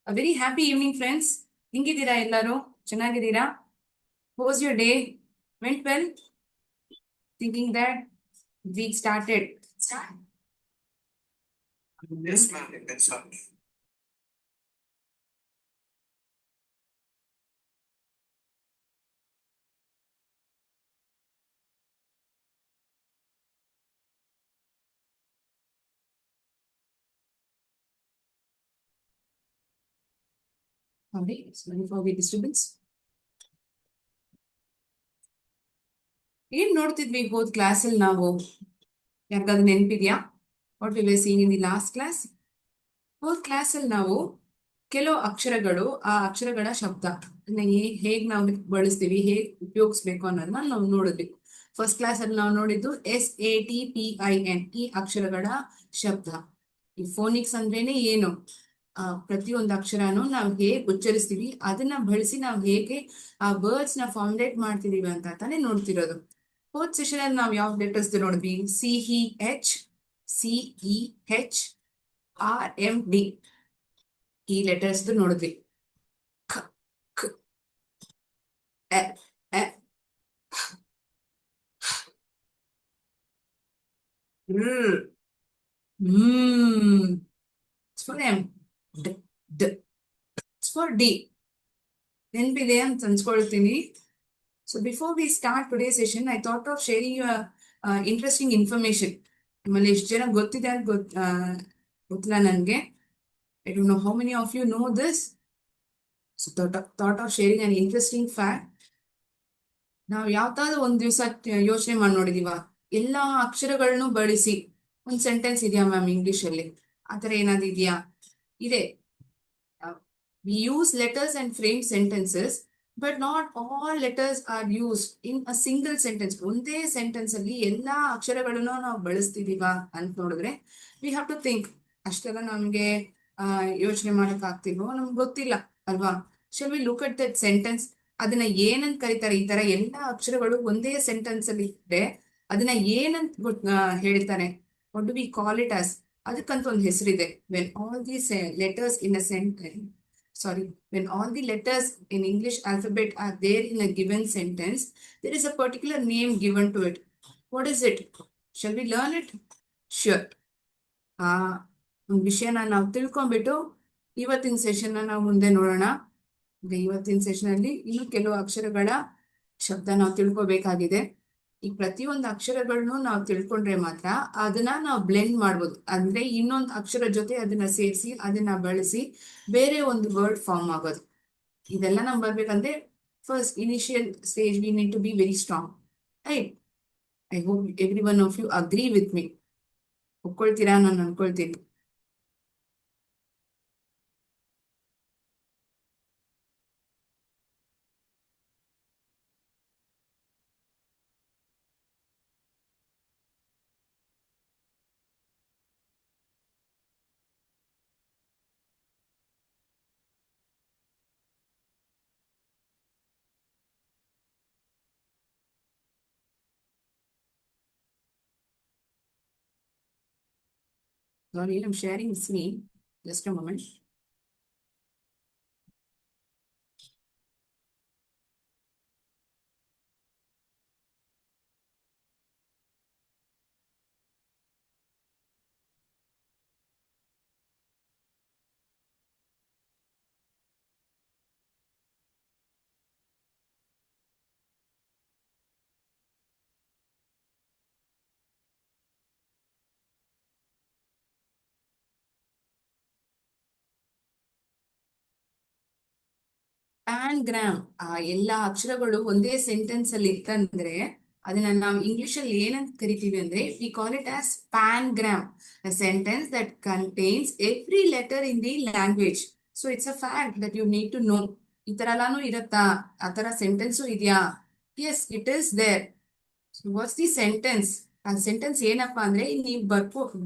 Very happy evening friends. ಹಿಂಗಿದ್ದೀರಾ ಎಲ್ಲರೂ? ಚೆನ್ನಾಗಿದ್ದೀರಾ? Was your day? Went well? Thinking that week started. Yes, ma'am, you can start. Sorry for the disturbance. ಏನ್ ನೋಡ್ತಿದ್ವಿ ಹೋದ್ ಕ್ಲಾಸಲ್ಲಿ ನಾವು? ಯಾರಿಗಾದ್ರೂ ನೆನಪಿದ್ಯಾ? What we were seeing in the last class? ಹೋದ್ ಕ್ಲಾಸಲ್ಲಿ ನಾವು ಕೆಲವು ಅಕ್ಷರಗಳು, ಆ ಅಕ್ಷರಗಳ ಶಬ್ದ ಹೇಗ್ ನಾವು ಬಳಸ್ತೀವಿ, ಹೇಗ್ ಉಪಯೋಗಿಸ್ಬೇಕು ಅನ್ನೋದನ್ನ ನಾವು ನೋಡಿದ್ವಿ. ಫಸ್ಟ್ ಕ್ಲಾಸ್ ಅಲ್ಲಿ ನಾವು ನೋಡಿದ್ದು SATPIN, ಈ ಅಕ್ಷರಗಳ ಶಬ್ದ. ಈ ಫೋನಿಕ್ಸ್ ಅಂದ್ರೇನೆ ಏನು? ಪ್ರತಿಯೊಂದು ಅಕ್ಷರನು ನಾವು ಹೇಗೆ ಉಚ್ಚರಿಸ್ತೀವಿ, ಅದನ್ನ ಬಳಸಿ ನಾವು ಹೇಗೆ ಆ ವರ್ಡ್ಸ್ ನ ಫಾರ್ಮುಲೇಟ್ ಮಾಡ್ತಿದೀವಿ ಅಂತ ತಾನೇ ನೋಡ್ತಿರೋದು. ಫೋರ್ತ್ ಸೆಷನ್ ಅಲ್ಲಿ ನಾವು ಯಾವ ಲೆಟರ್ಸ್ ನೋಡಿದ್ವಿ? CEH, CEH, RMD ಈ ಲೆಟರ್ಸ್ ನೋಡಿದ್ವಿ. ಖ ಖ ಎ ಎ ರ್ ಹ್ಮ್ It's for M. D, D. It's for D. ನೆನಪಿದೆ ಅಂತ ಅನ್ಸ್ಕೊಳ್ತೀನಿ. So before we start today's session, I thought of sharing you a interesting information. ನಿಮ್ಮಲ್ಲಿ ಎಷ್ಟು ಜನ ಗೊತ್ತಿದೆ ಅಂತ ಗೊತ್ತಿಲ್ಲ ನನಗೆ. I don't know how many of you know this. So thought of sharing an interesting fact. ನಾವು ಯಾವ್ದಾದ್ರು ಒಂದ್ ದಿವಸ ಯೋಚನೆ ಮಾಡಿ ನೋಡಿದೀವ, ಎಲ್ಲಾ ಅಕ್ಷರಗಳನ್ನು ಬಳಸಿ ಒಂದ್ ಸೆಂಟೆನ್ಸ್ ಇದೆಯಾ ಮ್ಯಾಮ್ ಇಂಗ್ಲಿಷ್ ಅಲ್ಲಿ? ಆತರ ಏನಾದ್ರು ಇದೆಯಾ? ಇದೆ. We use letters and frame sentences, but not all letters are used in a single sentence. ಒಂದೇ ಸೆಂಟೆನ್ಸ್ ಅಲ್ಲಿ ಎಲ್ಲಾ ಅಕ್ಷರಗಳನ್ನು ನಾವು ಬಳಸ್ತಿದೀವ ಅಂತ ನೋಡಿದ್ರೆ we have to think. ಅಷ್ಟೆಲ್ಲ ನಮ್ಗೆ ಯೋಚನೆ ಮಾಡಕ್ ಆಗ್ತಿಲ್ವೋ ನಮ್ಗೆ ಗೊತ್ತಿಲ್ಲ ಅಲ್ವಾ? Shall we look at that sentence? ಅದನ್ನ ಏನಂತ ಕರೀತಾರೆ? ಈ ತರ ಎಲ್ಲಾ ಅಕ್ಷರಗಳು ಒಂದೇ ಸೆಂಟೆನ್ಸ್ ಅಲ್ಲಿ ಇದ್ರೆ ಅದನ್ನ ಏನಂತ ಹೇಳ್ತಾರೆ? What do we call it as? ಅದಕ್ಕಂತ ಒಂದು ಹೆಸರಿದೆ. when all these letters in a sentence when all the letters in English alphabet are there in a given sentence, there is a particular name given to it. What is it? Shall we learn it? Sure. ಒಂದು ವಿಷಯನ ನಾವು ತಿಳ್ಕೊಂಡ್ಬಿಟ್ಟು ಇವತ್ತಿನ session ನಾವು ಮುಂದೆ ನೋಡೋಣ. ಇವತ್ತಿನ session ಅಲ್ಲಿ ಇನ್ನು ಕೆಲವು ಅಕ್ಷರಗಳ ಶಬ್ದ ನಾವು ತಿಳ್ಕೊಬೇಕಾಗಿದೆ. ಈ ಪ್ರತಿಯೊಂದು ಅಕ್ಷರಗಳನ್ನು ನಾವು ತಿಳ್ಕೊಂಡ್ರೆ ಮಾತ್ರ ಅದನ್ನ ನಾವು ಬ್ಲೆಂಡ್ ಮಾಡ್ಬೋದು. ಅಂದ್ರೆ ಇನ್ನೊಂದು ಅಕ್ಷರ ಜೊತೆ ಅದನ್ನ ಸೇರಿಸಿ ಅದನ್ನ ಬಳಸಿ ಬೇರೆ ಒಂದು ವರ್ಡ್ ಫಾರ್ಮ್ ಆಗೋದು. ಇದೆಲ್ಲ ನಮ್ಗೆ ಬರ್ಬೇಕಂದ್ರೆ first initial stage we need to be very strong, right? I hope every one of you agree with me. ಒಪ್ಕೊಳ್ತೀರಾ? ನಾನು ಅನ್ಕೊಳ್ತೀನಿ. Sorry, I'm sharing the screen. Just a moment. ಪ್ಯಾನ್ಗ್ರಾಮ್, ಆ ಎಲ್ಲಾ ಅಕ್ಷರಗಳು ಒಂದೇ ಸೆಂಟೆನ್ಸ್ ಅಲ್ಲಿ ಇತ್ತಂದ್ರೆ ಅದನ್ನ ನಾವು ಇಂಗ್ಲಿಷ್ ಅಲ್ಲಿ ಏನಂತ ಕರಿತೀವಿ ಅಂದ್ರೆ we call it as pangram, a sentence that contains every letter in the language. So it's a fact that you need to know. ಈ ತರ ಎಲ್ಲಾನು ಇರತ್ತಾ? ಆ ತರ ಸೆಂಟೆನ್ಸು ಇದೆಯಾ? Yes, it is there. What's the sentence? ಆ sentence ಏನಪ್ಪಾ ಅಂದ್ರೆ ನೀವು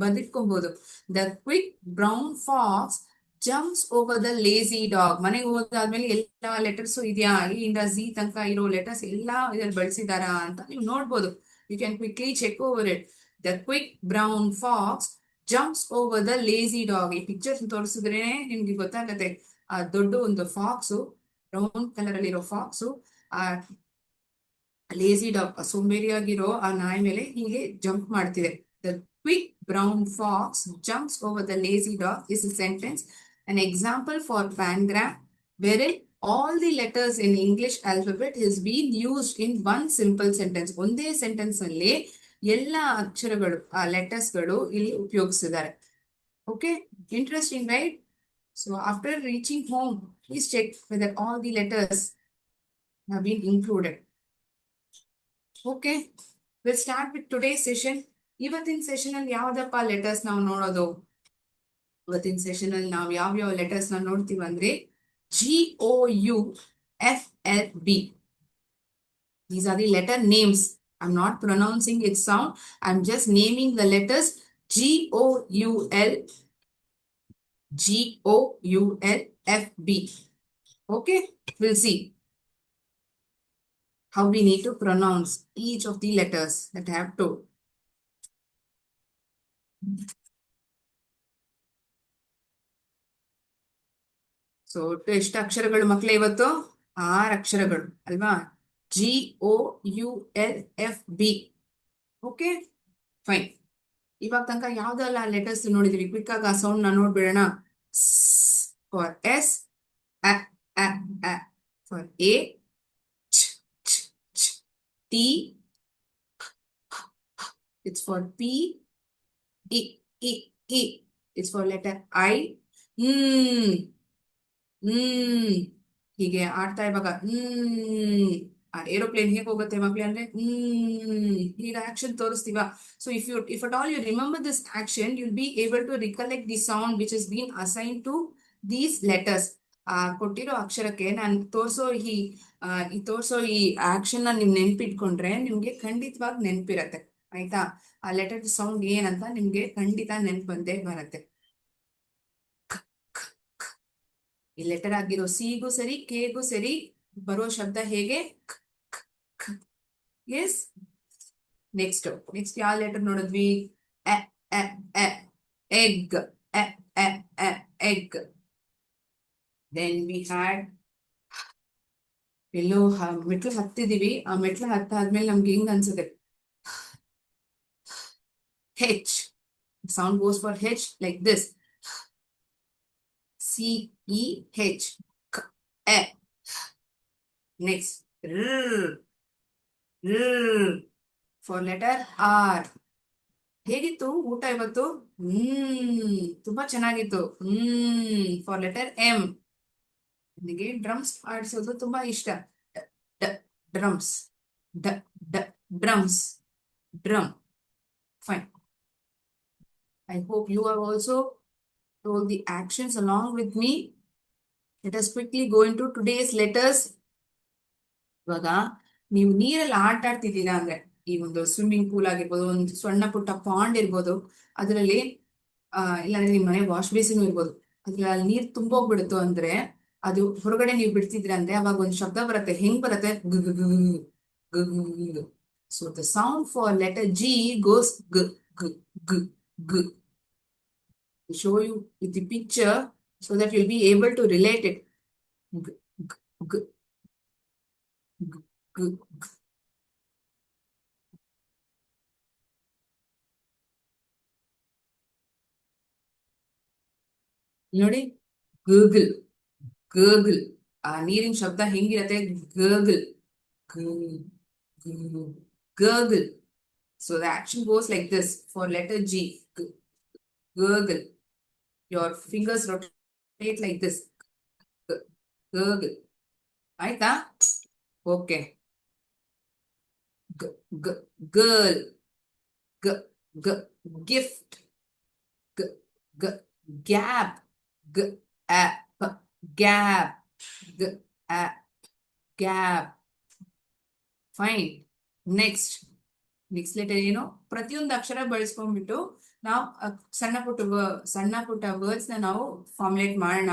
ಬದಿಟ್ಕೊಬಹುದು. The quick brown fox jumps over the lazy dog. ಮನೆಗೆ ಹೋದಾದ್ಮೇಲೆ ಎಲ್ಲಾ ಲೆಟರ್ಸ್ ಇದೆಯಾ, ಇ ಇಂದ ಝಿ ತನಕ ಇರೋ ಲೆಟರ್ಸ್ ಎಲ್ಲಾ ಇದ್ರಲ್ಲಿ ಬಳಸಿದಾರಾ ಅಂತ ನೀವು ನೋಡ್ಬೋದು. You can quickly check over it. The quick brown fox jumps over the lazy dog. ಈ ಪಿಕ್ಚರ್ಸ್ ತೋರಿಸಿದ್ರೆ ನಿಮ್ಗೆ ಗೊತ್ತಾಗತ್ತೆ ಆ ದೊಡ್ಡ ಒಂದು ಫಾಕ್ಸು, ಬ್ರೌನ್ ಕಲರ್ ಅಲ್ಲಿರೋ ಫಾಕ್ಸು ಆ ಲೇಸಿ ಡಾಗ್, ಸೋಂಬೇರಿಯಾಗಿರೋ ಆ ನಾಯಿ ಮೇಲೆ ಹೀಗೆ ಜಂಪ್ ಮಾಡ್ತಿದೆ. The quick brown fox jumps over the lazy dog is a sentence, an example for pangram wherein all the letters in English alphabet is being used in one simple sentence. ಒಂದೇ sentence ಅಲ್ಲಿ ಎಲ್ಲ ಅಕ್ಷರಗಳು ಆ letters ಗಳು ಇಲ್ಲಿ ಉಪಯೋಗಿಸಿದ್ದಾರೆ. Okay, interesting right? So after reaching home, please check whether all the letters have been included. Okay, will start with today session. ಇವತ್ತಿನ session ಅಲ್ಲಿ ಯಾವ್ದಪ್ಪ ಲೆಟರ್ಸ್ ನಾವು ನೋಡೋದು? ಇವತ್ತಿನ ಸೆಷನ್ ಅಲ್ಲಿ ನಾವು ಯಾವ ಲೆಟರ್ಸ್ ನ ನೋಡ್ತೀವಿ ಅಂದ್ರೆ GOUFLB. These are the letter names. I'm not pronouncing its sound. I'm just naming the letters GOULFB. Okay, we'll see how we need to pronounce each of the letters that I have told. So ಎಷ್ಟು ಅಕ್ಷರಗಳು ಮಕ್ಕಳೇ ಇವತ್ತು? 6 ಅಕ್ಷರಗಳು ಅಲ್ವಾ? GOULFB. Okay, fine. ಇವಾಗ ತನಕ ಯಾವ್ದೆಲ್ಲ letters ನೋಡಿದ್ವಿ? Quick ಆಗಿ ಆ ಸೌಂಡ್ ನ ನೋಡ್ಬಿಡೋಣ. For S, for A, T, it's for P, E, it's for letter I. ಹೀಗೆ ಆಡ್ತಾ ಇವಾಗ ಏರೋಪ್ಲೇನ್ ಹೇಗೆ ಹೋಗುತ್ತೆ ಮಕ್ಳೇ ಅಂದ್ರೆ ಈಗ ಆಕ್ಷನ್ ತೋರಿಸ್ತೀವ. So if at all you remember this action, you'll be able to recollect the sound which is been assign to these letters. ಕೊಟ್ಟಿರೋ ಅಕ್ಷರಕ್ಕೆ ನಾನು ತೋರಿಸೋ ಈ ಆಕ್ಷನ್ ನ ನಿಮ್ ನೆನ್ಪಿಟ್ಕೊಂಡ್ರೆ ನಿಮ್ಗೆ ಖಂಡಿತವಾಗಿ ನೆನ್ಪಿರತ್ತೆ. ಆಯ್ತಾ? ಆ ಲೆಟರ್ ಸೌಂಡ್ ಏನಂತ ನಿಮ್ಗೆ ಖಂಡಿತ ನೆನ್ಪು ಬಂದೇ ಬರತ್ತೆ. ಈ ಲೆಟರ್ ಆಗಿರೋ ಸಿಗೂ ಸರಿ, ಕೆಗೂ ಸರಿ ಬರೋ ಶಬ್ದ ಹೇಗೆ? ಎಸ್. ನೆಕ್ಸ್ಟ್ ಯಾವ ಲೆಟರ್ ನೋಡಿದ್ವಿ? Egg, egg. Then we had, ಎಲ್ಲೋ ಮೆಟ್ಲು ಹತ್ತಿದೀವಿ. ಆ ಮೆಟ್ಲು ಹತ್ತಾದ್ಮೇಲೆ ನಮ್ಗೆ ಹಿಂಗ್ ಅನ್ಸುತ್ತೆ, ಹೆಚ್. Sound goes for H like this. CEH. Next, for letter R. ಹೇಗಿತ್ತು ಊಟ ಇವತ್ತು? ತುಂಬಾ ಚೆನ್ನಾಗಿತ್ತು. For letter M. ನನಗೆ ಡ್ರಮ್ಸ್ ಆಡಿಸೋದು ತುಂಬಾ ಇಷ್ಟ. Drums, drums, drum. Fine. I hope you have also told the actions along with me. Let us quickly go into today's letters. ಇವಾಗ ನೀವು ನೀರಲ್ಲಿ ಆಟ ಆಡ್ತಿದ್ದೀರಾ ಅಂದ್ರೆ, ಈ ಒಂದು ಸ್ವಿಮ್ಮಿಂಗ್ ಪೂಲ್ ಆಗಿರ್ಬೋದು, ಒಂದು ಸಣ್ಣ ಪುಟ್ಟ ಪಾಂಡ್ ಇರ್ಬೋದು, ಅದರಲ್ಲಿ ಇಲ್ಲಾಂದ್ರೆ ನಿಮ್ಮ ಮನೆ ವಾಶ್ ಬೇಸಿನ್ ಇರ್ಬೋದು, ಅದ್ರಲ್ಲಿ ನೀರ್ ತುಂಬೋಗ್ಬಿಡುತ್ತು ಅಂದ್ರೆ ಅದು ಹೊರಗಡೆ ನೀವು ಬಿಡ್ತಿದ್ರ ಅಂದ್ರೆ ಅವಾಗ ಒಂದು ಶಬ್ದ ಬರುತ್ತೆ. ಹೆಂಗ್ ಬರುತ್ತೆ? So the sound for letter G goes g, g, g, g. Show you with the picture so that you'll be able to relate it. G, g, g, g, g, g. ನೋಡಿ, ಗೂಗಲ್, ಗೂಗಲ್. ಆ ನೀರಿನ ಶಬ್ದ ಹೆಂಗಿರತ್ತೆ? Gurgle, gurgle. So the action goes like this for letter G. Gurgle. Your fingers rotate like this. Gurgle. ಆಯ್ತಾ? Okay. Girl. Gift. Gap. Gap. Gap. Fine. Next letter ಏನು? ಪ್ರತಿಯೊಂದು ಅಕ್ಷರ ಬಳಸ್ಕೊಂಡ್ಬಿಟ್ಟು ನಾವು ಸಣ್ಣ ಪುಟ್ಟ ವರ್ಡ್ಸ್ ನ ನಾವು ಫಾರ್ಮುಲೇಟ್ ಮಾಡೋಣ.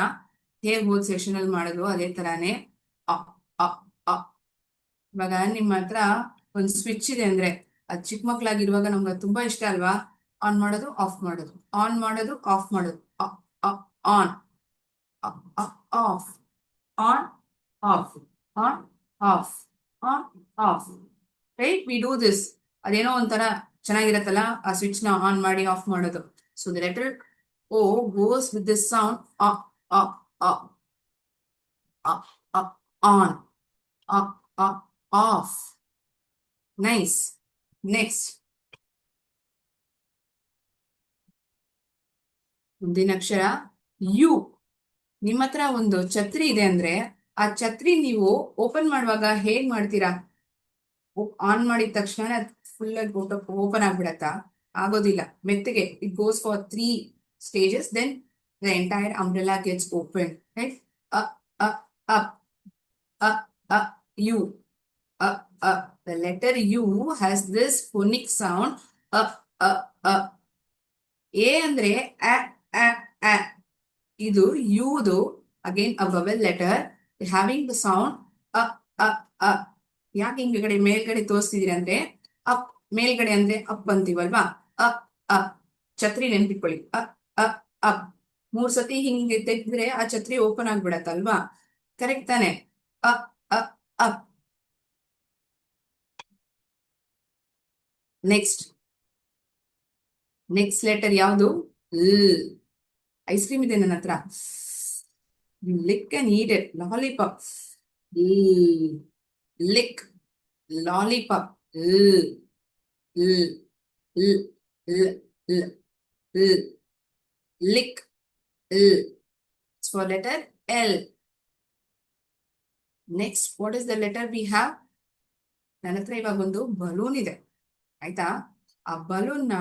ಹೇಗೆ ಹೋದ್ ಸೆಷನ್ ಅಲ್ಲಿ ಮಾಡಿದ್ರು ಅದೇ ತರಾನೇ. ಇವಾಗ ನಿಮ್ಮ ಹತ್ರ ಒಂದು ಸ್ವಿಚ್ ಇದೆ ಅಂದ್ರೆ, ಅದು ಚಿಕ್ಕ ಮಕ್ಳಾಗಿರುವಾಗ ನಮ್ಗೆ ತುಂಬಾ ಇಷ್ಟ ಅಲ್ವಾ? ಆನ್ ಮಾಡೋದು, ಆಫ್ ಮಾಡೋದು, ಆನ್ ಮಾಡೋದು, ಆಫ್ ಮಾಡೋದು. On, off, on, off, on, off, on, of. Right, we do this. ಅದೇನೋ ಒಂಥರ ಚೆನ್ನಾಗಿರತ್ತಲ್ಲ ಆ ಸ್ವಿಚ್ ನ ಆನ್ ಮಾಡಿ ಆಫ್ ಮಾಡೋದು. So the letter O goes with this sound on, off. Nice. Next, ಮುಂದಿನ ಅಕ್ಷರ ಯು. ನಿಮ್ಮ ಹತ್ರ ಒಂದು ಛತ್ರಿ ಇದೆ ಅಂದ್ರೆ ಆ ಛತ್ರಿ ನೀವು ಓಪನ್ ಮಾಡುವಾಗ ಹೇಗ್ ಮಾಡ್ತೀರಾ? ಆನ್ ಮಾಡಿದ ತಕ್ಷಣ ಫುಲ್ ಆಗಿ ಓಪನ್ ಆಗ್ಬಿಡತ್ತಾ? ಆಗೋದಿಲ್ಲ. ಮೆತ್ತಗೆ it goes for 3 stages, then the entire umbrella gets opened, right? Up, up, up, up, up, U, up, up. The letter U has this phonic sound, up, up, up. A ಅಂದ್ರೆ a, a, a. ಇದು ಯುದು again a vowel letter having the sound up, up, up. ಯಾಕೆ ಹಿಂಗಡೆ ಮೇಲ್ಗಡೆ ತೋರಿಸ್ತಿದೀರಿ ಅಂದ್ರೆ up, ಮೇಲ್ಗಡೆ ಅಂದ್ರೆ up ಅಂತೀವಲ್ವಾ? Up, up. ಛತ್ರಿ ನೆನ್ಪಿಟ್ಕೊಳ್ಳಿ. Up, up, up. 3 ಸತಿ ಹಿಂಗೆ ತೆಗೆದ್ರೆ ಆ ಛತ್ರಿ ಓಪನ್ ಆಗ್ಬಿಡತ್ತಲ್ವಾ? ಕರೆಕ್ಟ್ ತಾನೆ? Up, up, up. Next letter ಯಾವುದು? ಐಸ್ ಕ್ರೀಮ್ ಇದೆ ನನ್ನ ಹತ್ರ. Lick and eat it. Lollipop. Lick, lollipop. Lick. It's for letter L. Next, what is the letter we have? ನನ್ನ ಹತ್ರ ಇವಾಗ ಒಂದು ಬಲೂನ್ ಇದೆ, ಆಯ್ತಾ? ಆ ಬಲೂನ್ ನ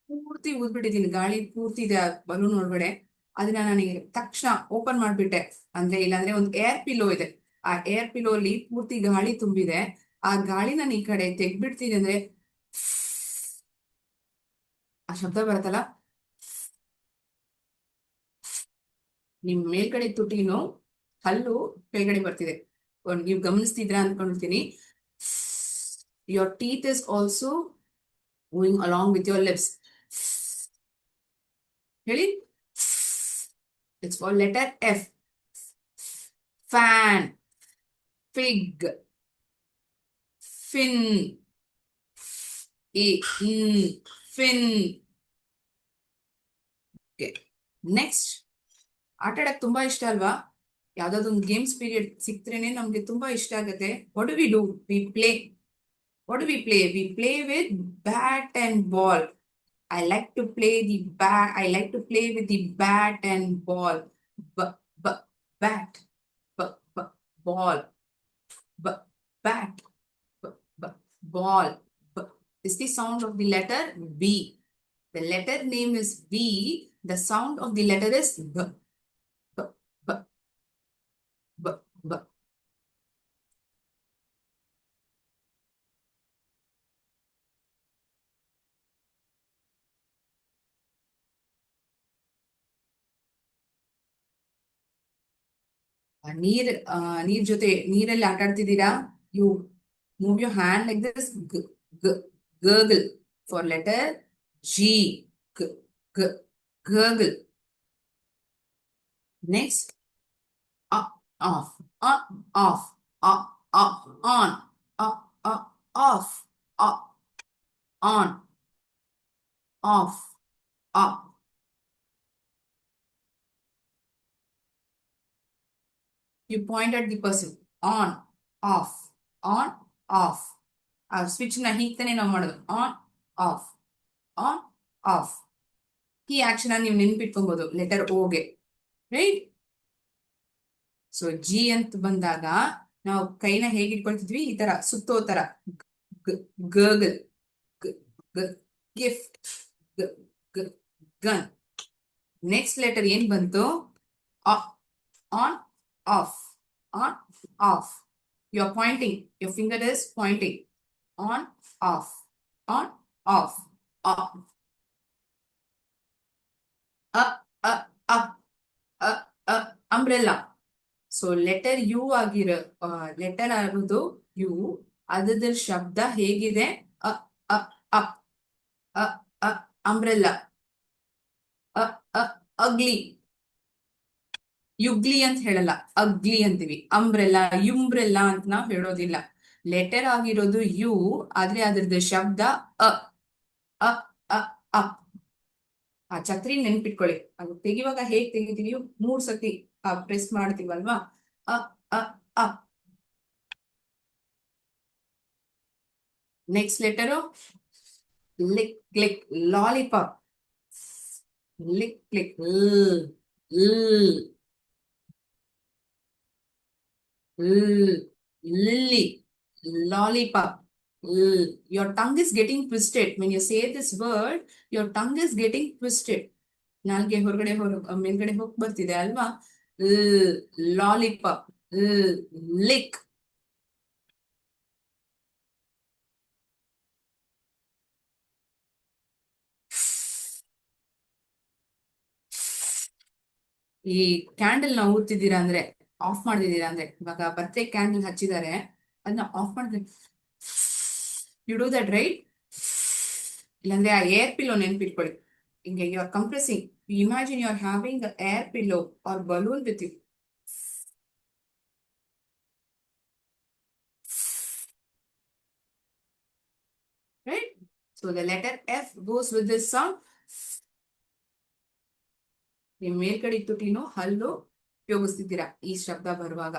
ಪೂರ್ತಿ ಊದ್ಬಿಟ್ಟಿದ್ದೀನಿ. ಗಾಳಿ ಪೂರ್ತಿ ಇದೆ ಆ ಬಲೂನ್ ಒಳಗಡೆ. ಅದನ್ನ ನನಗೆ ತಕ್ಷಣ ಓಪನ್ ಮಾಡ್ಬಿಟ್ಟೆ ಅಂದ್ರೆ, ಇಲ್ಲಾಂದ್ರೆ ಒಂದು ಏರ್ ಪಿಲೋ ಇದೆ, ಆ ಏರ್ ಪಿಲೋ ಅಲ್ಲಿ ಪೂರ್ತಿ ಗಾಳಿ ತುಂಬಿದೆ. ಆ ಗಾಳಿ ನಾನು ಈ ಕಡೆ ತೆಗ್ಬಿಡ್ತೀನಿ ಅಂದ್ರೆ ಆ ಶಬ್ದ ಬರುತ್ತಲ್ಲ, ನಿಮ್ ಮೇಲ್ಗಡೆ ತುಟಿನು ಹಲ್ಲು ಕೆಳಗಡೆ ಬರ್ತಿದೆ. ನೀವು ಗಮನಿಸ್ತಿದ್ರ ಅನ್ಕೊಳ್ತೀನಿ. Your teeth is also going along with your lips. ಹೇಳಿ. It's for letter F. Fan, fig, fin, fin. Next, ಆಟ ಆಡಕ್ ತುಂಬಾ ಇಷ್ಟ ಅಲ್ವಾ? ಯಾವ್ದಾದೊಂದು ಗೇಮ್ಸ್ ಪೀರಿಯಡ್ ಸಿಕ್ತ್ರೇನೆ ನಮ್ಗೆ ತುಂಬಾ ಇಷ್ಟ ಆಗುತ್ತೆ. What do we do? We play. What do we play? We play with bat and ball. I like to play the bat. I like to play with the bat and ball. Bat. Ball. Bat. Ball. Is the sound of the letter B. The letter name is B. The sound of the letter is B. ನೀರ್ ಜೊತೆ ನೀರಲ್ಲಿ ಆಟ ಆಡ್ತಿದ್ದೀರಾ? You move your hand like this. Gurgle for letter G. Gurgle. Next, off, off, on, off, on, off, off. You point at the person. On, off, on, off. ಆ switch ನ ಹೀಗ್ತಾನೆ ನಾವು ಮಾಡೋದು. On, off, on, of. ಈ action ನೀವು ನೆನ್ಪಿಟ್ಕೊಬಹುದು letter ಓಗೆ, right? So G ಅಂತ ಬಂದಾಗ ನಾವು ಕೈನ ಹೇಗೆ ಇಟ್ಕೊಳ್ತಿದ್ವಿ? ಈ ತರ ಸುತ್ತೋ ತರ. ಗರ್ಗಲ್, ಗಿಫ್ಟ್, ಗನ್. ನೆಕ್ಸ್ಟ್ ಲೆಟರ್ ಏನ್ ಬಂತು? On, off, on, off. You are pointing. Your finger is pointing. On, off, on, off, off. Up, up, up, up. Umbrella. So letter U ಆಗಿರೋ ಲೆಟರ್ ಆಗೋದು ಯು. ಅದ್ರ ಶಬ್ದ ಹೇಗಿದೆ? Up, up, up, up, up. Umbrella. Up, up. Ugly. ಯುಗ್ಲಿ ಅಂತ ಹೇಳಲ್ಲ, ಅಗ್ಲಿ ಅಂತೀವಿ. Umbrella, ಯುಂಬ್ರೆಲ್ಲಾ ಅಂತ ನಾವು ಹೇಳೋದಿಲ್ಲ. ಲೆಟರ್ ಆಗಿರೋದು ಯು, ಆದ್ರೆ ಅದ್ರದ್ದು ಶಬ್ದ ಅ ಅ ಅ ಅ. ಆ ಛತ್ರಿ ನೆನ್ಪಿಟ್ಕೊಳ್ಳಿ. ಅದು ತೆಗಿವಾಗ ಹೇಗ್ ತೆಗಿತೀವಿ, 3 ಸತಿ ಪ್ರೆಸ್ ಮಾಡ್ತೀವಲ್ವಾ, ಅ ಅ ಅ. Next letter lick click, lollipop. Lick click, lily, lollipop. Your tongue is getting twisted. When you say this word, your tongue is getting twisted. ನಾಲ್ಗೆ ಹೊರಗಡೆ ಮೇಲ್ಗಡೆ ಹೋಗಿ ಬರ್ತಿದೆ ಅಲ್ವಾ. ಲಾಲಿಪಾಪ್, ಲಿಕ್. ಈ ಕ್ಯಾಂಡಲ್ ನ ಊದ್ತಿದ್ದೀರಾ ಅಂದ್ರೆ, ಆಫ್ ಮಾಡ್ತಿದ್ದೀರಾ ಅಂದ್ರೆ, ಇವಾಗ ಬರ್ತ್ಡೇ ಕ್ಯಾಂಡಲ್ ಹಚ್ಚಿದ್ದಾರೆ, ಅದನ್ನ ಆಫ್ ಮಾಡಿದ್ರೆ ಯು ಡೂ ದಟ್ ರೈಟ್. ಇಲ್ಲಾಂದ್ರೆ ಆ ಏರ್ ಪಿಲ್ಲೋ ನೆನ್ಪಿಟ್ಕೊಳ್ಳಿ. ಹಿಂಗೆ you are compressing. Imagine you are having air pillow or balloon with you. Right? So the letter F goes with this sound. ನೀವು ಮೇಲ್ಗಡೆ ತುಟಿನೂ ಹಲ್ಲು ಉಪಯೋಗಿಸ್ತಿದ್ದೀರಾ ಈ ಶಬ್ದ ಬರುವಾಗ,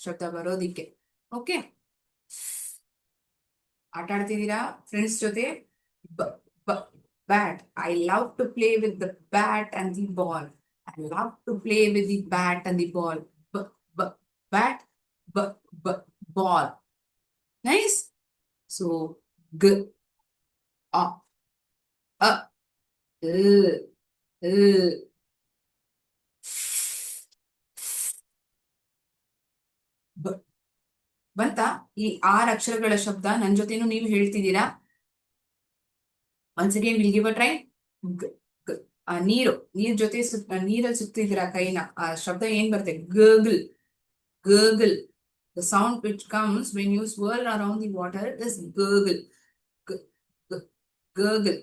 ಶಬ್ದ ಬರೋದಿಕ್ಕೆ. ಓಕೆ, ಆಟ ಆಡ್ತಿದ್ದೀರಾ ಫ್ರೆಂಡ್ಸ್ ಜೊತೆ. Bat, I love to play with the bat and the ball. I love to play with the bat and the ball. Bat, ball. Nice. So ಗ ಅ ಅ ಬಂತ ಈ 6 ಅಕ್ಷರಗಳ ಶಬ್ದ. ನನ್ ಜೊತೆನೂ ನೀವು ಹೇಳ್ತಿದ್ದೀರಾ. Once again will give a try. ನೀರು, ಜೊತೆ ನೀರಲ್ಲಿ ಸುತ್ತಿದ್ದೀರಾ ಕೈನ. ಆ ಶಬ್ದ ಏನ್ ಬರುತ್ತೆ, ಗರ್ಗಲ್, ಗರ್ಗಲ್. The sound which comes when you swirl around the water is gurgle. Gurgle.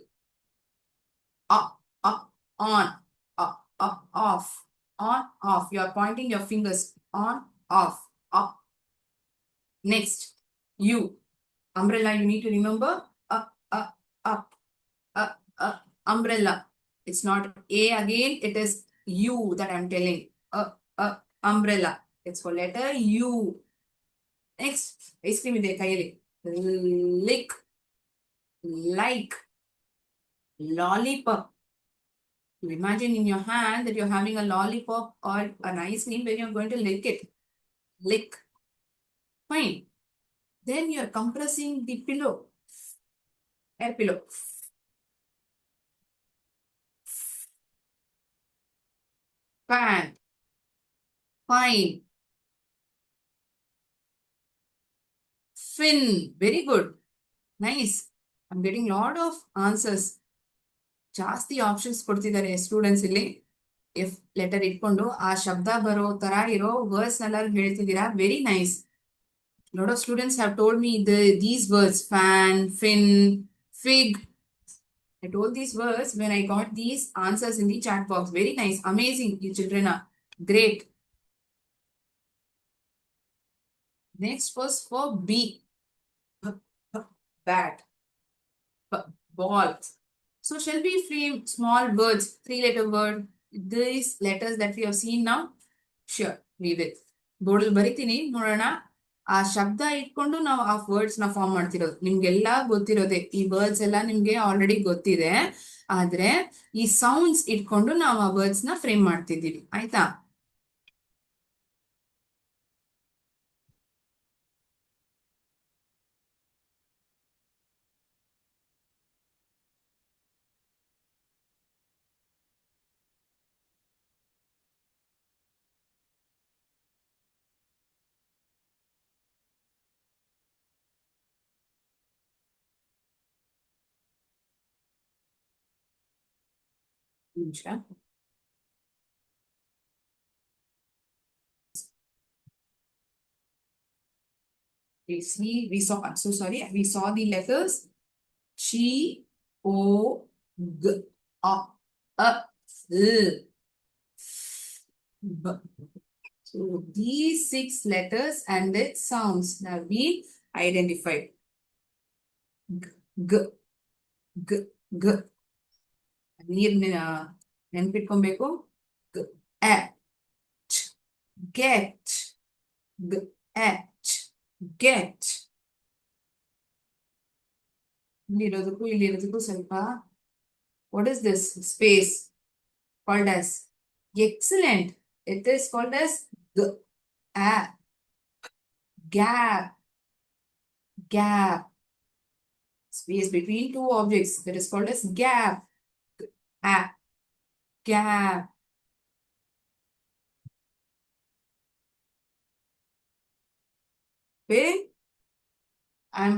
Up, on, off, on, off. You are pointing your fingers on, off, up. Next, you. Umbrella, you need to remember. Up, up. Umbrella. It's not A again, it is U that I'm telling. Umbrella. It's for letter U. Next, ice cream ಇದೆ ಕೈಯಲ್ಲಿ. Lick, like, lollipop. You imagine in your hand that you're having a lollipop or an ice cream when you're going to lick it. Lick. Fine. Then you're compressing the pillow. Air pillow. Fan. Fine. Fin. Very good. Nice. I'm getting lot of answers. ಜಾಸ್ತಿ options ಕೊಡ್ತಿದ್ದಾರೆ students ಇಲ್ಲಿ. F letter ಇಟ್ಕೊಂಡು ಆ ಶಬ್ದ ಬರೋ ತರ ಇರೋ words ನೆಲ್ಲ ಹೇಳ್ತಿದ್ದೀರಾ. Very nice. lot of students have told me these words, fan, fin, fig. I told these words when I got these answers in the chat box. Very nice. Amazing. You children are great. Next was for B. Bat. Ball. So shall we frame small words, 3-letter word, these letters that we have seen now? Sure, we will. Board ಬರಿತೀನಿ, ನೋಡೋಣ. ಆ ಶಬ್ದ ಇಟ್ಕೊಂಡು ನಾವು ಆ words ನ form ಮಾಡ್ತಿರೋದು. ನಿಮ್ಗೆಲ್ಲ ಗೊತ್ತಿರೋದೆ, ಈ ವರ್ಡ್ಸ್ ಎಲ್ಲ ನಿಮ್ಗೆ ಆಲ್ರೆಡಿ ಗೊತ್ತಿದೆ. ಆದ್ರೆ ಈ ಸೌಂಡ್ಸ್ ಇಟ್ಕೊಂಡು ನಾವು ಆ ವರ್ಡ್ಸ್ ನ ಫ್ರೇಮ್ ಮಾಡ್ತಿದ್ದೀವಿ. ಆಯ್ತಾ? ನಿಮಿಷ. We saw, I'm so sorry, we saw the letters Chi, O, G, A, L, B, So these 6 letters and its sounds have been identified. G, G, G. ನೀರ್ ನೆನ್ಪಿಟ್ಕೊಬೇಕು. G, at, get, G, at, get. ಇಲ್ಲಿರೋದಕ್ಕೂ ಸ್ವಲ್ಪ. What is this space called as? Excellent. It is called as G, a, gap, gap. Space between two objects, that is called as gap. G, a, gap. Okay? I'm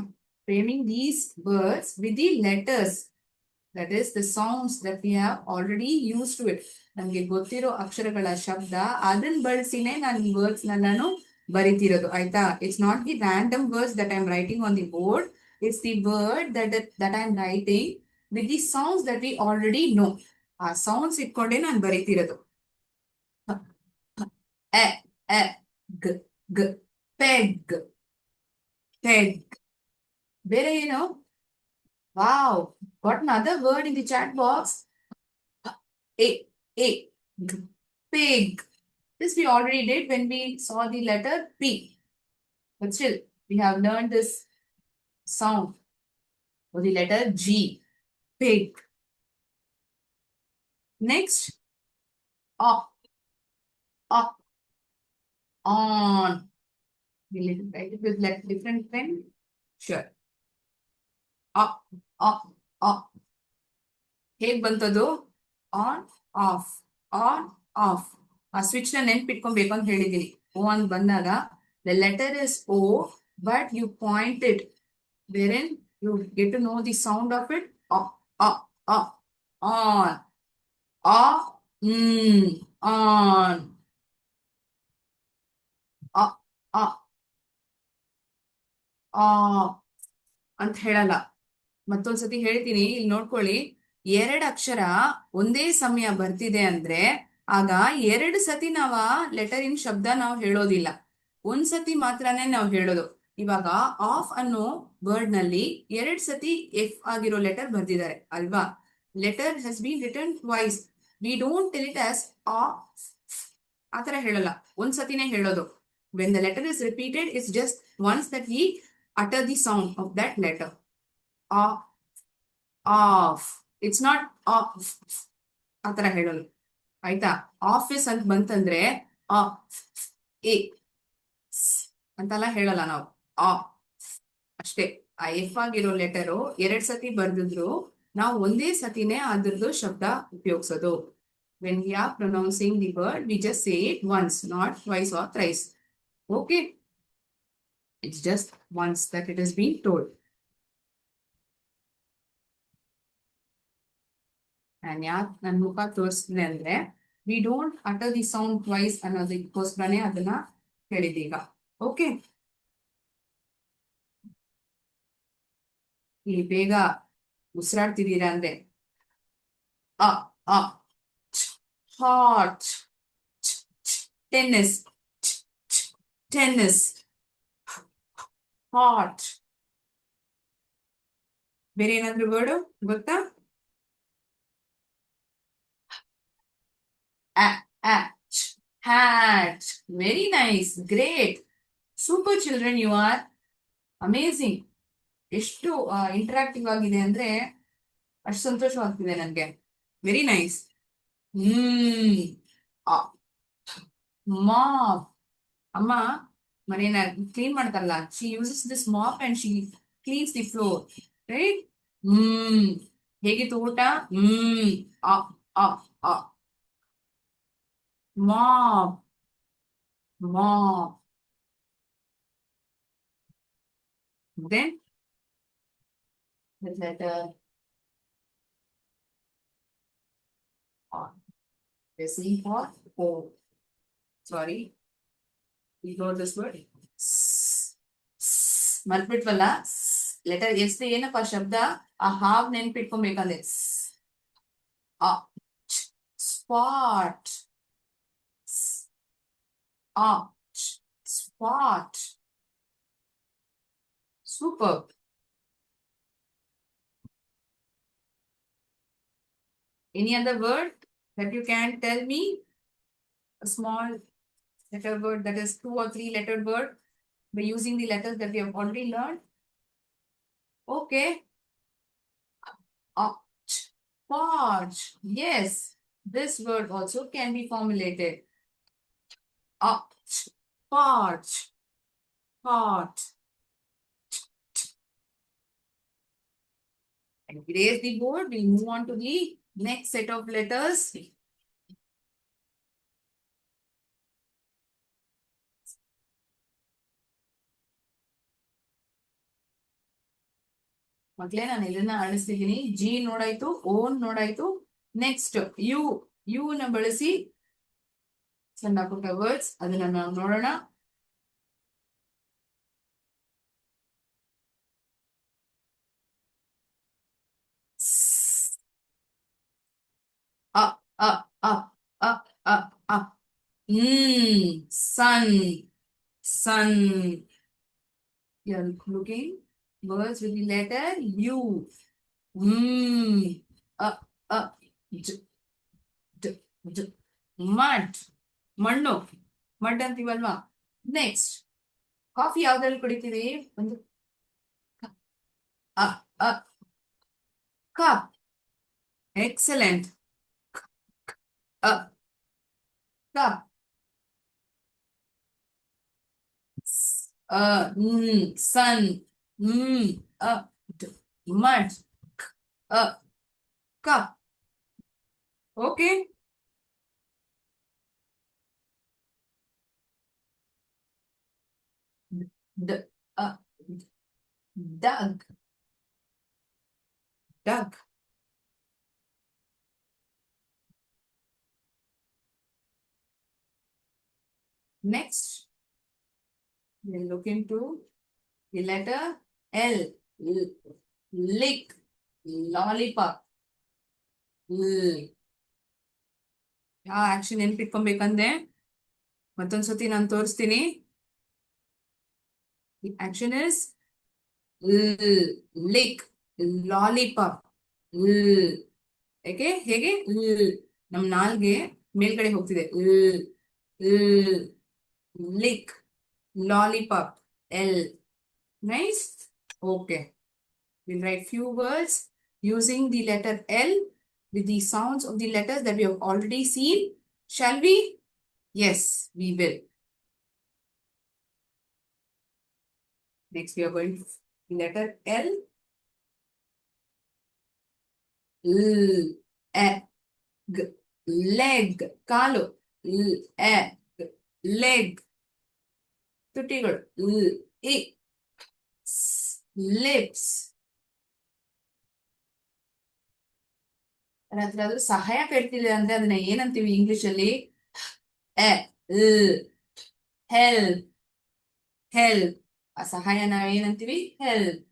framing these words with the letters. That is the sounds that we have already used to it. ನಮ್ಗೆ ಗೊತ್ತಿರೋ ಅಕ್ಷರಗಳ ಶಬ್ದ ಅದನ್ನ ಬಳಸಿನೇ ನಾನು ಈ words ನಾನು ಬರಿತಿರೋದು ಆಯ್ತಾ. It's not the random words that I am writing on the board. It's the word that I am writing with the sounds that we already no. ಆ ಸೌಂಡ್ಸ್ ಇಟ್ಕೊಂಡೇ ನಾನು ಬರಿತಿರೋದು. ಎ, ಎ, ಗ್, ಗ್, ಪೆಗ್, peg. ಬೇರೆ ಏನು? Wow, got another word in the chat box. A, G, pig. This we already did when we saw the letter P. But still, we have learned this sound for the letter G, pig. Next, up, up, on. Will it write it with different pen? Sure. Up, up, up. ಹೇಗ್ ಬಂತದು? On, off, on, off. ಆ switch ನ ನೆನ್ಪಿಟ್ಕೊಬೇಕು ಅಂತ ಹೇಳಿದೀನಿ. O ಅಂತ ಬಂದಾಗ the letter is O, but you point it wherein you get to know the sound of it. On, on, on, ಅಂತ ಹೇಳಲ್ಲ. ಮತ್ತೊಂದ್ಸತಿ ಹೇಳ್ತೀನಿ, ಇಲ್ಲಿ ನೋಡ್ಕೊಳ್ಳಿ. 2 ಅಕ್ಷರ ಒಂದೇ ಸಮಯ ಬರ್ತಿದೆ ಅಂದ್ರೆ ಆಗ 2 ಸತಿ ನಾವ ಲೆಟರ್ ಇನ್ ಶಬ್ದ ನಾವು ಹೇಳೋದಿಲ್ಲ, ಒಂದ್ಸತಿ ಮಾತ್ರನೇ ನಾವು ಹೇಳೋದು. ಇವಾಗ ಆಫ್ ಅನ್ನೋ ವರ್ಡ್ ನಲ್ಲಿ 2 ಸತಿ ಎಫ್ ಆಗಿರೋ ಲೆಟರ್ ಬರ್ದಿದ್ದಾರೆ ಅಲ್ವಾ. Letter has been return twice. We don't tell it as ಆತರ ಹೇಳಲ್ಲ, ಒಂದ್ಸತಿನೇ ಹೇಳೋದು. When the letter is repeated, it's just once that we utter the sound of that letter. Off. It's not off. ಆತರ ಹೇಳೋದು ಆಯ್ತಾ. Office ಅಂತ ಬಂತಂದ್ರೆ A ಅಂತೆಲ್ಲ ಹೇಳಲ್ಲ ನಾವು. ಅಷ್ಟೇ. ಆ ಎಫ್ ಆಗಿರೋ ಲೆಟರು 2 ಸತಿ ಬರ್ದಿದ್ರು ನಾವು ಒಂದೇ ಸತಿನೇ ಅದ್ರದ್ದು ಶಬ್ದ ಉಪಯೋಗಿಸೋದು. When we are pronouncing the word, we just say it once, not twice or thrice. Okay, it's just once that it has been told. And ಯಾಕೆ ನನ್ನ ಮುಖ ತೋರಿಸ್ತಿದೆ ಅಂದ್ರೆ, we don't utter the sound twice ಅನ್ನೋದಕ್ಕೋಸ್ಕರನೇ ಅದನ್ನ ಹೇಳಿದೀಗ. Okay, ಇಲ್ಲಿ ಬೇಗ ಉಸಿರಾಡ್ತಿದ್ದೀರಾ ಅಂದ್ರೆ hot, tennis, tennis, hot. ಬೇರೆ ಏನಾದ್ರು ವರ್ಡ್ ಗೊತ್ತಾ? hat. Very nice, great, super children, you are amazing. ಎಷ್ಟು ಇಂಟರಾಕ್ಟಿವ್ ಆಗಿದೆ ಅಂದ್ರೆ ಅಷ್ಟು ಸಂತೋಷವಾಗ್ತಿದೆ ನನ್ಗೆ. Very nice. ಮಾಪ್. ಅಮ್ಮ ಮನೇನ ಕ್ಲೀನ್ ಮಾಡ್ತಾರಲ್ಲ, she uses this mop and she cleans the floor, right? ಹೇಗಿತ್ತು ಊಟ? Mop, mop. Then the letter on. We're seeing for O. Sorry, we wrote this word. ಮರ್ಬಿಟ್ವಲ್ಲ, ಲೆಟರ್ ಎಷ್ಟು ಏನಪ್ಪ ಶಬ್ದ? ಆ ಹಾವ್ ನೆನ್ಪಿಟ್ಕೊಬೇಕಂದ್ರೆ spot, arch, spot. Superb. Any other word that you can tell me? A small letter word that is 2 or 3 lettered word by using the letters that we have already learned. Okay. Arch, porch. Yes, this word also can be formulated. Arch, porch, pot. And erase the board. We'll move on to the next set of letters. ಮಕ್ಳೇ ನಾನು ಇದನ್ನ ಅಳಿಸ್ತಿದ್ದೀನಿ. G ನೋಡಾಯ್ತು, ಓನ್ ನೋಡಾಯ್ತು. Next U ನ ಬಳಸಿ ಸಣ್ಣ ಪುಟ್ಟ ವರ್ಡ್ಸ್ ಅದನ್ನ ನಾವು ನೋಡೋಣ. ಅ ಅ ಅ ಅ ಅ ಅ sun, sun. You're looking words with the letter U. Uh, j, d, d. Mud, ಮಣ್ಣು, ಮಡ್ ಅಂತೀವಲ್ವಾ. ನೆಕ್ಸ್ಟ್ ಕಾಫಿ ಯಾವ್ದ್ರಲ್ಲಿ ಕುಡಿತೀವಿ? ಒಂದು cup. Excellent. Cup. sun, mud, cup. Okay. Dug, dug. Next, we'll look into the letter L. Lick, lollipop. ಯಾವ action ನೆನ್ಪಿಟ್ಕೊಬೇಕಂದ್ರೆ ಮತ್ತೊಂದ್ಸತಿ ನಾನು ತೋರಿಸ್ತೀನಿ. The action is lick, lollipop. ಯಾಕೆ ಹೇಗೆ ನಮ್ ನಾಲ್ಗೆ ಮೇಲ್ಗಡೆ ಹೋಗ್ತಿದೆ. lick, lollipop. L. Nice. Okay. We'll write few words using the letter L with the sounds of the letters that we have already seen. Shall we? Yes, we will. Next, we are going to letter L. Egg, leg, call. Egg, leg. ತುಟಿಗಳು. lips. ಯಾರಾದ್ರೂ ಸಹಾಯ ಕೇಳ್ತಿಲ್ಲ ಅಂದ್ರೆ ಅದನ್ನ ಏನಂತೀವಿ English ಅಲ್ಲಿ? Help, help. ಆ ಸಹಾಯ ನಾವ್ ಏನಂತೀವಿ? ಹೆಲ್ಪ್.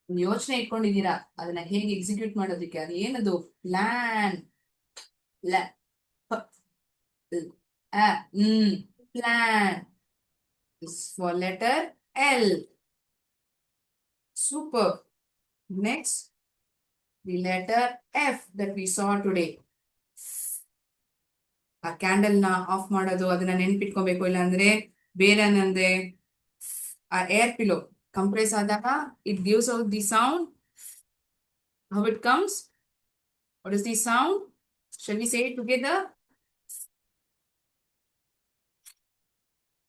ಯೋಚನೆ ಇಟ್ಕೊಂಡಿದ್ದೀರಾ ಅದನ್ನ ಹೇಗೆ ಎಕ್ಸಿಕ್ಯೂಟ್ ಮಾಡೋದಕ್ಕೆ? ಅದು ಏನದು? Plan. plan is for letter L. Super. Next, the letter F that we saw today. ಆ ಕ್ಯಾಂಡಲ್ ನ ಆಫ್ ಮಾಡೋದು ಅದನ್ನ ನೆನ್ಪಿಟ್ಕೋಬೇಕು. ಇಲ್ಲ ಅಂದ್ರೆ ಬೇರೆ ಅಂದ್ರೆ ಆ ಏರ್ ಪಿಲೋ ಕಂಪ್ರೆಸ್ ಆದಾಗ it gives out the sound. How it comes? What is the sound? Shall we say it together?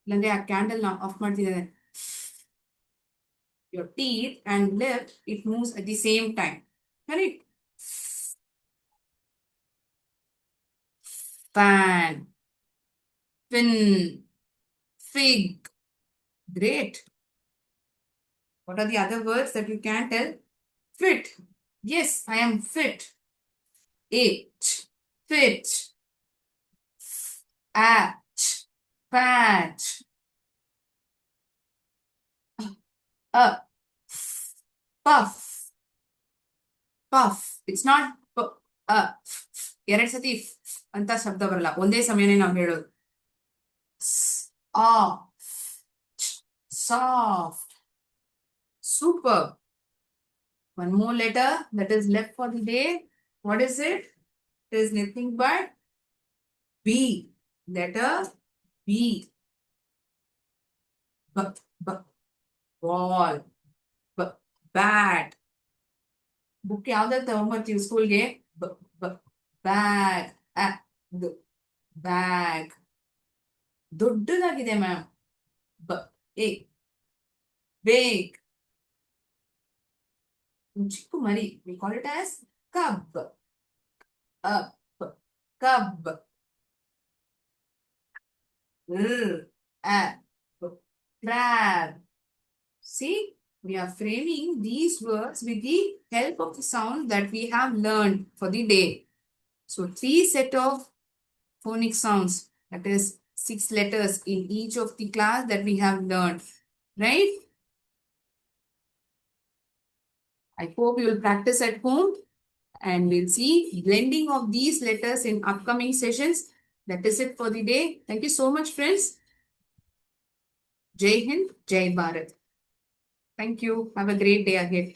ಇಲ್ಲಾಂದ್ರೆ ಆ ಕ್ಯಾಂಡಲ್ ನ ಆಫ್ ಮಾಡ್ತಿದ್ದೇನೆ. Your teeth and lip, it moves at the same time. Correct? Fan, fin, fig. Great. What are the other words that you can tell? Fit. Yes, I am fit. It, fit. Atch, patch. Up, puff, puff. It's not ಎರಡ್ ಸತಿ ಅಂತ ಶಬ್ದ ಬರಲ್ಲ, ಒಂದೇ ಸಮಯನೇ ನಾವು ಹೇಳೋದು. Soft. Super. One more letter that is left for the day. What is it? It is nothing but B. Letter B. B. B. Ball. B. Bat. Book ಯಾವ್ದಾದ್ರು ತಗೊಂಡ್ಬರ್ತೀವಿ ಸ್ಕೂಲ್ಗೆ. ಬ್ಯಾಗ್. ಬ್ಯಾಗ್ ದೊಡ್ಡದಾಗಿದೆ ಮ್ಯಾಮ್. ಬೇಗ್. ಚಿಕ್ಕ ಮರಿ. We call it as cub. Up. Cub. Crab. See, we are framing these words with the help of the sound that we have learned for the day. So 3 set of phonic sounds, that is 6 letters in each of the class that we have learned, right? I hope you will practice at home and we'll see blending of these letters in upcoming sessions. That is it for the day. Thank you so much, friends. Jai Hind, Jai Bharat. Thank you. Have a great day ahead.